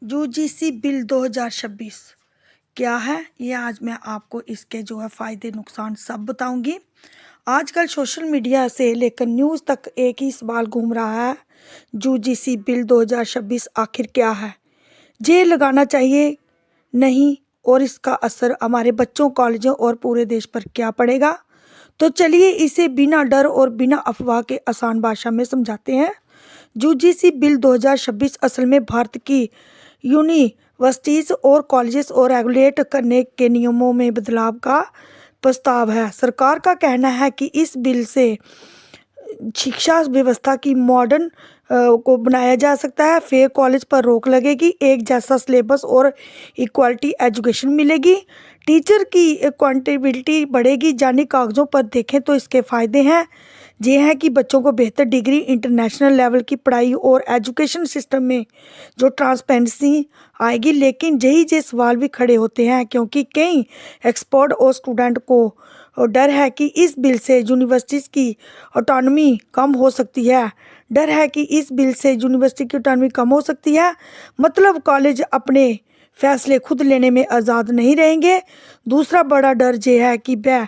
UGC bill 2026 क्या है ये आज मैं आपको इसके फ़ायदे नुकसान सब बताऊंगी। आजकल सोशल मीडिया से लेकर न्यूज़ तक एक ही सवाल घूम रहा है, यूजीसी बिल 2026 आखिर क्या है, जे लगाना चाहिए नहीं, और इसका असर हमारे बच्चों, कॉलेजों और पूरे देश पर क्या पड़ेगा। तो चलिए इसे बिना डर और बिना अफवाह के आसान भाषा में समझाते हैं। यूजीसी बिल 2026 असल में भारत की यूनिवर्सिटीज़ और कॉलेजेस और रेगुलेट करने के नियमों में बदलाव का प्रस्ताव है। सरकार का कहना है कि इस बिल से शिक्षा व्यवस्था की मॉडर्न को बनाया जा सकता है। फेक कॉलेज पर रोक लगेगी, एक जैसा सिलेबस और इक्वालिटी एजुकेशन मिलेगी, टीचर की अकाउंटेबिलिटी बढ़ेगी। जानी कागज़ों पर देखें तो इसके फ़ायदे हैं, ये हैं कि बच्चों को बेहतर डिग्री, इंटरनेशनल लेवल की पढ़ाई और एजुकेशन सिस्टम में ट्रांसपेरेंसी आएगी। लेकिन यही जे सवाल भी खड़े होते हैं, क्योंकि कई एक्सपर्ट और स्टूडेंट को डर है कि इस बिल से यूनिवर्सिटीज़ की ऑटोनॉमी कम हो सकती है। डर है कि इस बिल से यूनिवर्सिटी की ऑटोनॉमी कम हो सकती है, मतलब कॉलेज अपने फैसले खुद लेने में आज़ाद नहीं रहेंगे। दूसरा बड़ा डर ये है कि वह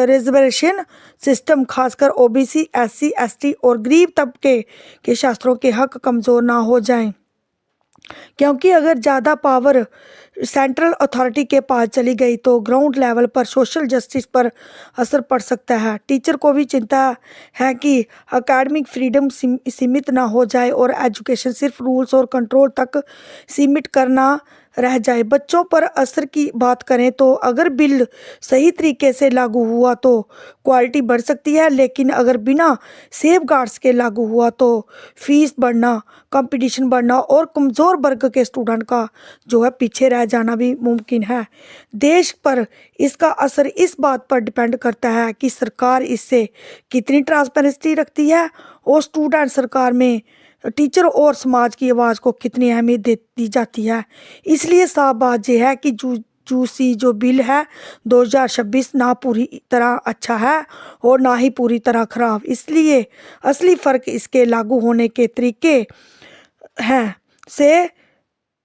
रिजर्वेशन सिस्टम, खासकर ओबीसी, एससी, एसटी और गरीब तबके के छात्रों के हक कमज़ोर ना हो जाएं, क्योंकि अगर ज़्यादा पावर सेंट्रल अथॉरिटी के पास चली गई तो ग्राउंड लेवल पर सोशल जस्टिस पर असर पड़ सकता है। टीचर को भी चिंता है कि एकेडमिक फ्रीडम सीमित ना हो जाए और एजुकेशन सिर्फ रूल्स और कंट्रोल तक सीमित करना रह जाए। बच्चों पर असर की बात करें तो अगर बिल सही तरीके से लागू हुआ तो क्वालिटी बढ़ सकती है, लेकिन अगर बिना सेफ गार्ड्स के लागू हुआ तो फीस बढ़ना, कंपटीशन बढ़ना और कमज़ोर वर्ग के स्टूडेंट का पीछे रह जाना भी मुमकिन है। देश पर इसका असर इस बात पर डिपेंड करता है कि सरकार इससे कितनी ट्रांसपेरेंसी रखती है और स्टूडेंट, सरकार में टीचर और समाज की आवाज़ को कितनी अहमियत दी जाती है। इसलिए साफ बात यह है कि यूजीसी बिल है 2026 ना पूरी तरह अच्छा है और ना ही पूरी तरह खराब। इसलिए असली फ़र्क इसके लागू होने के हैं से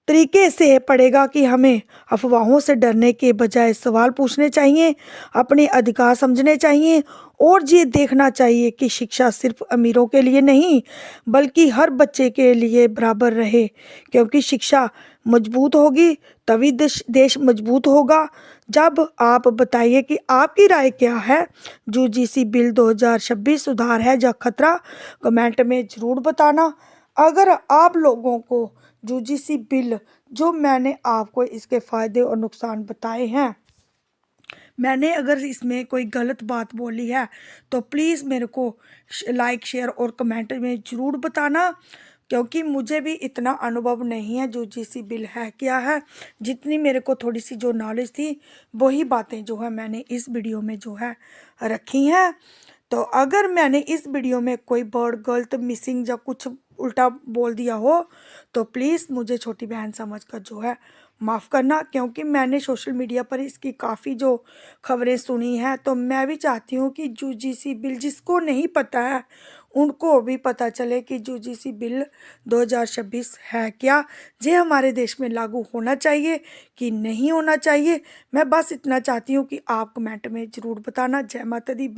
तरीके से पड़ेगा कि हमें अफवाहों से डरने के बजाय सवाल पूछने चाहिए, अपने अधिकार समझने चाहिए और ये देखना चाहिए कि शिक्षा सिर्फ अमीरों के लिए नहीं बल्कि हर बच्चे के लिए बराबर रहे, क्योंकि शिक्षा मजबूत होगी तभी देश मजबूत होगा। जब आप बताइए कि आपकी राय क्या है, यूजीसी बिल 2026 सुधार है या खतरा, कमेंट में ज़रूर बताना। अगर आप लोगों को यूजीसी बिल मैंने आपको इसके फ़ायदे और नुकसान बताए हैं, मैंने अगर इसमें कोई गलत बात बोली है तो प्लीज़ मेरे को लाइक, शेयर और कमेंट में ज़रूर बताना, क्योंकि मुझे भी इतना अनुभव नहीं है यूजीसी बिल है क्या है। जितनी मेरे को थोड़ी सी नॉलेज थी वही बातें मैंने इस वीडियो में रखी हैं। तो अगर मैंने इस वीडियो में कोई वर्ड गलत, मिसिंग या कुछ उल्टा बोल दिया हो तो प्लीज़ मुझे छोटी बहन समझकर माफ़ करना, क्योंकि मैंने सोशल मीडिया पर इसकी काफ़ी खबरें सुनी हैं। तो मैं भी चाहती हूँ कि यूजीसी बिल जिसको नहीं पता है उनको भी पता चले कि यूजीसी बिल 2026 है क्या, ये हमारे देश में लागू होना चाहिए कि नहीं होना चाहिए। मैं बस इतना चाहती हूँ कि आप कमेंट में ज़रूर बताना। जय माता दी।